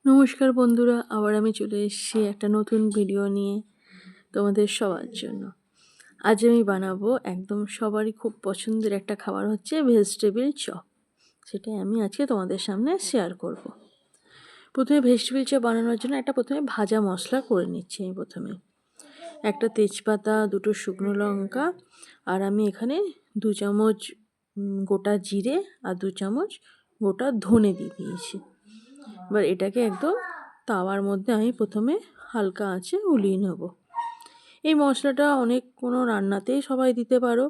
নমস্কার বন্ধুরা, আবার আমি চলে এসেছি একটা নতুন ভিডিও নিয়ে তোমাদের সবার জন্য। আজ আমি বানাবো একদম সবারই খুব পছন্দের একটা খাবার, হচ্ছে ভেজিটেবিল চপ। সেটাই আমি আজকে তোমাদের সামনে শেয়ার করব। প্রথমে ভেজিটেবিল চপ বানানোর জন্য প্রথমে ভাজা মশলা করে নিচ্ছি। আমি প্রথমে একটা তেজপাতা, দুটো শুকনো লঙ্কা, আর আমি এখানে 2 চামচ গোটা জিরে আর 2 চামচ গোটা ধনে দিয়ে দিয়েছি। এবার এটাকে একদম তাওয়ার মধ্যে আমি প্রথমে হালকা আঁচে উলিয়ে নেব। এই মশলাটা কোনো রান্নাতেই সবাই দিতে পারো।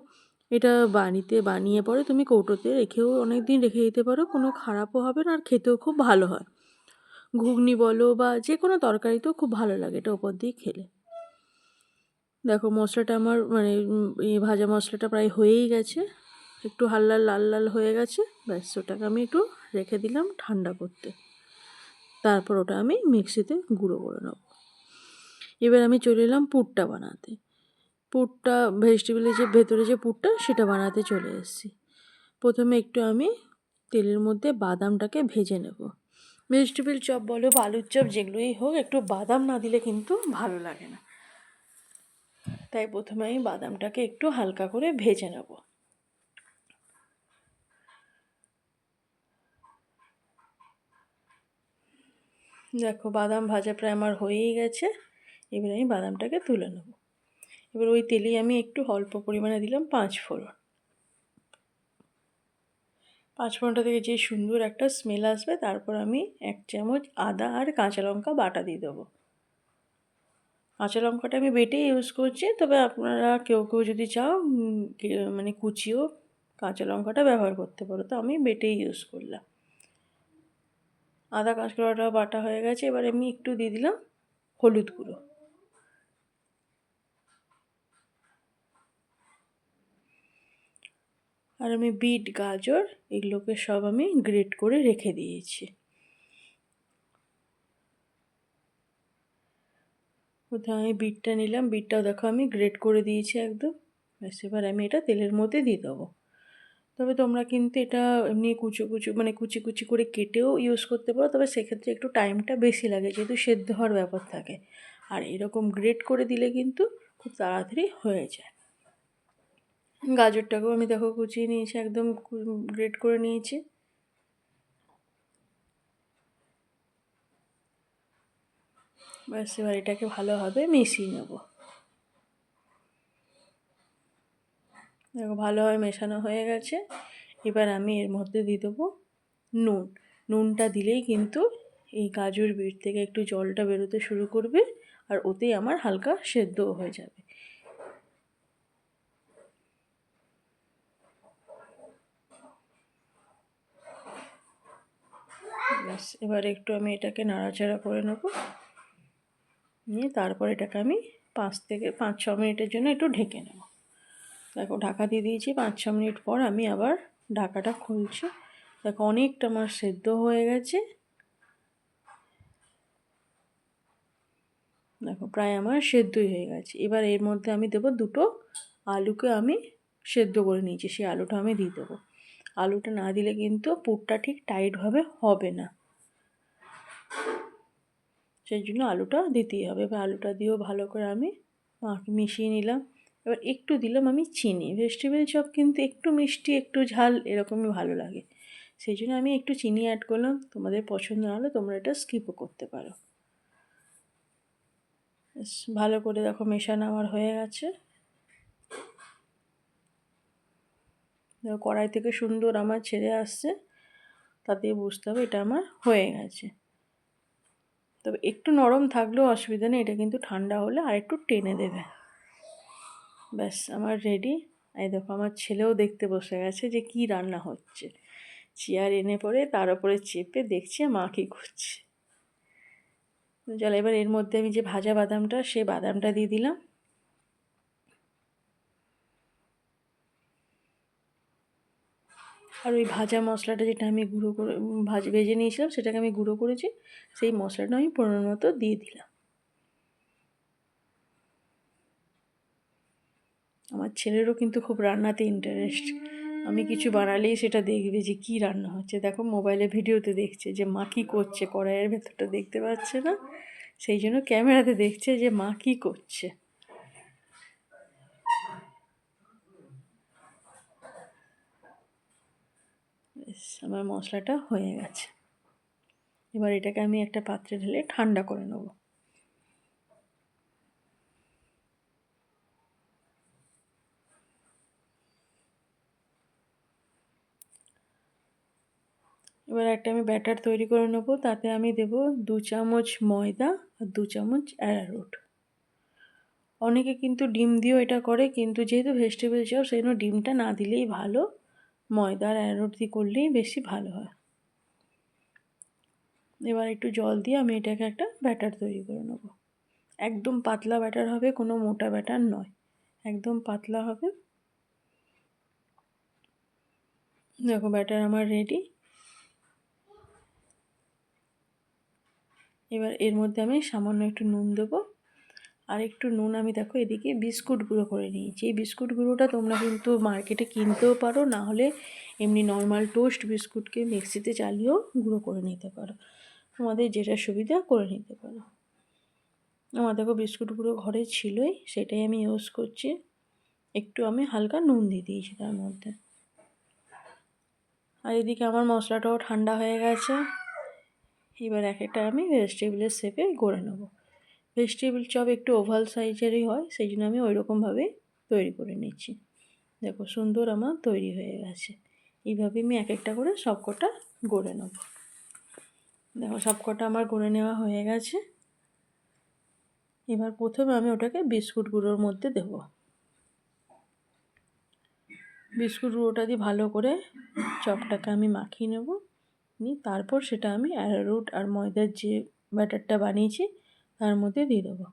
এটা বানিয়ে পরে তুমি কৌটোতে রেখেও অনেক দিন রেখে দিতে পারো, কোনো খারাপও হবে না, আর খেতেও খুব ভালো হয়। ঘুগনি বলো বা যে কোনো তরকারিতেও খুব ভালো লাগে এটা ওপর দিয়ে খেলে। দেখো মশলাটা আমার এই ভাজা মশলাটা প্রায় হয়েই গেছে, একটু হালকা লাল লাল হয়ে গেছে। ব্যাস, ওটাকে আমি একটু রেখে দিলাম ঠান্ডা করতে। তারপর ওটা আমি মিক্সিতে গুঁড়ো করে নেব। এবার আমি চলে এলাম পুরটা বানাতে। পুরটা ভেজিটেবলের ভেতরে যে পুরটা, সেটা বানাতে চলে এসেছি। প্রথমে একটু আমি তেলের মধ্যে বাদামটাকে ভেজে নেব। ভেজিটেবল চপ বলো বা আলুর চপ, যেগুলোই হোক, একটু বাদাম না দিলে কিন্তু ভালো লাগে না। তাই প্রথমে আমি বাদামটাকে একটু হালকা করে ভেজে নেব। দেখো বাদাম ভাজা প্রায় আমার হয়েই গেছে। এবার আমি বাদামটাকে তুলে নেব। এবার ওই তেলেই আমি একটু অল্প পরিমাণে দিলাম 5 ফোড়ন। 5 ফোড়নটা থেকে যে সুন্দর একটা স্মেল আসবে, তারপর আমি 1 চামচ আদা আর কাঁচা লঙ্কা বাটা দিয়ে দেবো। কাঁচা লঙ্কাটা আমি বেটেই ইউজ করছি, তবে আপনারা কেউ কেউ যদি চাও কুচিও কাঁচা লঙ্কাটা ব্যবহার করতে পারো, তো আমি বেটেই ইউজ করলাম। আদা কাঁচা লঙ্কাটা বাটা হয়ে গেছে। এবার আমি একটু দিয়ে দিলাম হলুদ গুঁড়ো। আর আমি বিট, গাজর এগুলোকে সব আমি গ্রেট করে রেখে দিয়েছি। প্রথমে আমি বিটটা নিলাম, বিটটাও দেখো আমি গ্রেট করে দিয়েছি একদম। ব্যাস, এবার আমি এটা তেলের মধ্যে দিয়ে দেবো। তবে তোমরা কিন্তু এটা এমনি কুচি কুচি করে কেটেও ইউজ করতে পারো, তবে সেক্ষেত্রে একটু টাইমটা বেশি লাগে, যেহেতু সেদ্ধ হওয়ার ব্যাপার থাকে। আর এরকম গ্রেট করে দিলে কিন্তু খুব তাড়াতাড়ি হয়ে যায়। গাজরটাকেও আমি দেখো কুচিয়ে নিয়েছি, একদম গ্রেট করে নিয়েছি। ব্যাস, এবার এটাকে ভালোভাবে মিশিয়ে নেব। দেখো ভালোভাবে মেশানো হয়ে গেছে। এবার আমি এর মধ্যে দিয়ে দেবো নুন। নুনটা দিলেই কিন্তু এই গাজর বিট থেকে একটু জলটা বেরোতে শুরু করবে, আর ওতেই আমার হালকা সেদ্ধও হয়ে যাবে। ব্যাস, এবার একটু আমি এটাকে নাড়াচাড়া করে নেব। নিয়ে তারপর এটাকে আমি 5 থেকে 6 মিনিটের জন্য একটু ঢেকে নেব। দেখো ঢাকা দিয়ে দিয়েছি। 5-6 মিনিট পর আমি আবার ঢাকাটা খুলছি। দেখো অনেকটা আমার সেদ্ধ হয়ে গেছে। দেখো প্রায় আমার সেদ্ধই হয়ে গেছে। এবার এর মধ্যে আমি দেবো 2টো আলুকে আমি সেদ্ধ করে নিয়েছি, সেই আলুটা আমি দিয়ে দেবো। আলুটা না দিলে কিন্তু পুরটা ঠিক টাইটভাবে হবে না, সেই জন্য আলুটা দিতেই হবে। এবার আলুটা দিয়েও ভালো করে আমি মিশিয়ে নিলাম। এবার একটু দিলাম আমি চিনি। ভেজিটেবল চপ কিন্তু একটু মিষ্টি একটু ঝাল এরকমই ভালো লাগে, সেই জন্য আমি একটু চিনি অ্যাড করলাম। তোমাদের পছন্দ না হলে তোমরা এটা স্কিপও করতে পারো। ভালো করে দেখো মেশানো আমার হয়ে গেছে। দেখো কড়াই থেকে সুন্দর আমার ছেড়ে আসছে, তাতে বুঝতে হবে এটা আমার হয়ে গেছে। তবে একটু নরম থাকলেও অসুবিধা নেই, এটা কিন্তু ঠান্ডা হলে আর একটু টেনে দেবে। ব্যাস আমার রেডি। এই দেখো আমার ছেলেও দেখতে বসে গেছে যে কি রান্না হচ্ছে। চেয়ার এনে পরে তার উপরে চেপে দেখছে মা কী করছে। চলো এবার এর মধ্যে আমি যে ভাজা বাদামটা, সেই বাদামটা দিয়ে দিলাম। আর ওই ভাজা মশলাটা যেটা আমি গুঁড়ো করে ভেজে নিয়েছিলাম, সেটাকে আমি গুঁড়ো করেছি, সেই মশলাটা আমি পরিমাণ মতো দিয়ে দিলাম। আমার ছেলেরও কিন্তু খুব রান্নাতে ইন্টারেস্ট, আমি কিছু বানালেই সেটা দেখবে যে কী রান্না হচ্ছে। দেখো মোবাইলে ভিডিওতে দেখছে যে মা কী করছে, কড়াইয়ের ভেতরটা দেখতে পাচ্ছে না, সেই জন্য ক্যামেরাতে দেখছে যে মা কী করছে। বেশ, আমার মশলাটা হয়ে গেছে। এবার এটাকে আমি একটা পাত্রে ঢেলে ঠান্ডা করে নেব। এবার একটা আমি ব্যাটার তৈরি করে নেব। তাতে আমি দেব 2 চামচ ময়দা আর 2 চামচ অ্যারারুট। অনেকে কিন্তু ডিম দিয়েও এটা করে, কিন্তু যেহেতু ভেজিটেবল চপ সেই জন্য ডিমটা না দিলেই ভালো। ময়দা আর অ্যারারুট দিয়ে করলেই বেশি ভালো হয়। এবার একটু জল দিয়ে আমি এটাকে একটা ব্যাটার তৈরি করে নেব। একদম পাতলা ব্যাটার হবে, কোনো মোটা ব্যাটার নয়, একদম পাতলা হবে। দেখো ব্যাটার আমার রেডি। এবার এর মধ্যে আমি সামান্য একটু নুন দেবো, আর একটু নুন আমি দেখো এদিকে বিস্কুট গুঁড়ো করে নিয়েছি। এই বিস্কুট গুঁড়োটা তোমরা কিন্তু মার্কেটে কিনতেও পারো, না হলে এমনি নর্মাল টোস্ট বিস্কুটকে মিক্সিতে চালিয়েও গুঁড়ো করে নিতে পারো, তোমাদের যেটা সুবিধা করে নিতে পারো। আমার দেখো বিস্কুট গুঁড়ো ঘরে ছিলই, সেটাই আমি ইউজ করছি। একটু আমি হালকা নুন দিয়ে দিয়েছি তার মধ্যে। আর এদিকে আমার মশলাটাও ঠান্ডা হয়ে গেছে। এবার এক একটা আমি ভেজিটেবলের শেপে গড়ে নেব। ভেজিটেবল চপ একটু ওভাল সাইজেরই হয়, সেই জন্য আমি ওই রকমভাবে তৈরি করে নিচ্ছি। দেখো সুন্দর আমার তৈরি হয়ে গেছে। এইভাবে আমি এক একটা করে সবকটা গড়ে নেব। দেখো সবকটা আমার গড়ে নেওয়া হয়ে গেছে। এবার প্রথমে আমি ওটাকে বিস্কুট গুঁড়োর মধ্যে দেব। বিস্কুট গুঁড়োটা দিয়ে ভালো করে চপটাকে আমি মাখিয়ে নেব। তারপর সেটা আমি অ্যারারুট আর ময়দার যে ব্যাটারটা বানিয়েছি তার মধ্যে দিয়ে দেবো।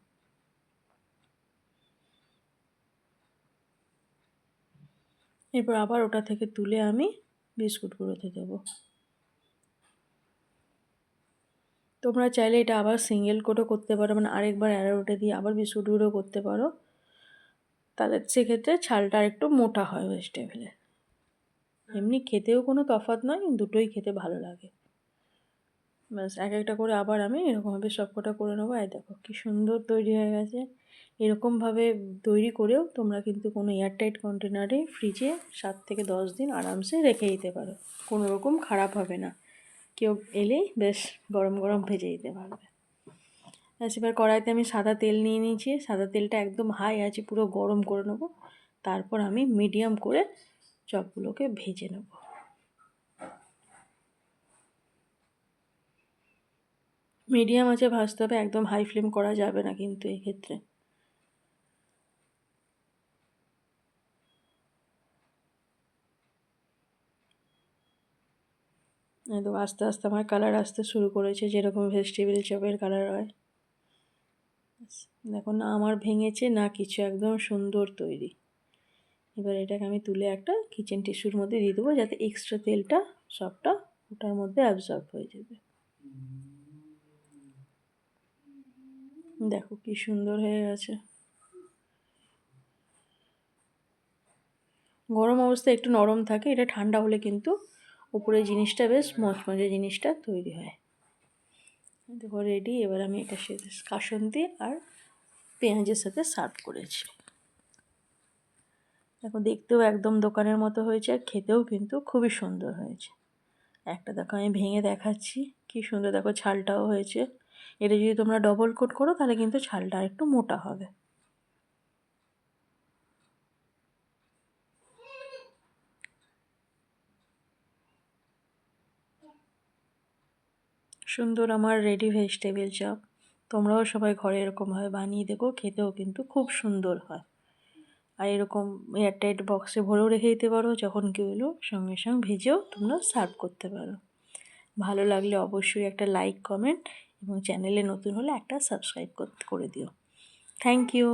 এরপর আবার ওটা থেকে তুলে আমি বিস্কুট গুঁড়োতে দেবো। তোমরা চাইলে এটা আবার সিঙ্গেল কোটও করতে পারো, মানে আরেকবার অ্যারারুটে দিয়ে আবার বিস্কুট গুঁড়ো করতে পারো, তাহলে সেক্ষেত্রে ছালটা একটু মোটা হয় ভেজিটেবলে। এমনি খেতেও কোনো তফাৎ নয়, দুটোই খেতে ভালো লাগে। ব্যাস এক একটা করে আবার আমি এরকমভাবে সবকটা করে নেবো। এই দেখো কী সুন্দর তৈরি হয়ে গেছে। এরকমভাবে তৈরি করেও তোমরা কিন্তু কোনো এয়ারটাইট কন্টেনারে ফ্রিজে 7 থেকে 10 দিন আরামসে রেখে দিতে পারো, কোনো রকম খারাপ হবে না। কেউ এলেই বেশ গরম গরম ভেজে দিতে পারবে। ব্যাস এবার কড়াইতে আমি সাদা তেল নিয়ে নিয়েছি। সাদা তেলটা একদম হাই আছে পুরো গরম করে নেবো। তারপর আমি মিডিয়াম করে চপগুলোকে ভেজে নেব। মিডিয়াম আঁচে ভাজতে হবে, একদম হাই ফ্লেম করা যাবে না কিন্তু এক্ষেত্রে। একদম আস্তে আস্তে আমার কালার আসতে শুরু করেছে, যেরকম ভেজিটেবিল চপের কালার হয়। দেখো না আমার ভেঙেছে না কিছু, একদম সুন্দর তৈরি। এবার এটাকে আমি তুলে একটা কিচেন টিস্যুর মধ্যে দিয়ে দেবো, যাতে এক্সট্রা তেলটা সবটা ওটার মধ্যে অ্যাবজর্ব হয়ে যাবে। দেখো কি সুন্দর হয়ে গেছে। গরম অবস্থায় একটু নরম থাকে, এটা ঠান্ডা হলে কিন্তু উপরের জিনিসটা বেশ মচমচে জিনিসটা তৈরি হয়। দেখো রেডি। এবার আমি এটা কাসুন্দি আর পেঁয়াজের সাথে সার্ভ করেছি। দেখো দেখতেও একদম দোকানের মতো হয়েছে, আর খেতেও কিন্তু খুবই সুন্দর হয়েছে। একটা দেখো আমি ভেঙে দেখাচ্ছি, কি সুন্দর দেখো ছালটাও হয়েছে। এটা যদি তোমরা ডবল কোট করো তাহলে কিন্তু ছালটা একটু মোটা হবে। সুন্দর আমার রেডি ভেজিটেবিল চপ। তোমরাও সবাই ঘরে এরকমভাবে বানিয়ে দেখো, খেতেও কিন্তু খুব সুন্দর হয়। আর এরকম এয়ারটাইট বক্সে ভরেও রেখে দিতে পারো, যখন কেউ এলো সঙ্গে সঙ্গে ভেজেও তোমরা সার্ভ করতে পারো। ভালো লাগলে অবশ্যই একটা লাইক কমেন্ট এবং চ্যানেলে নতুন হলে একটা সাবস্ক্রাইব করে দিও। Thank you.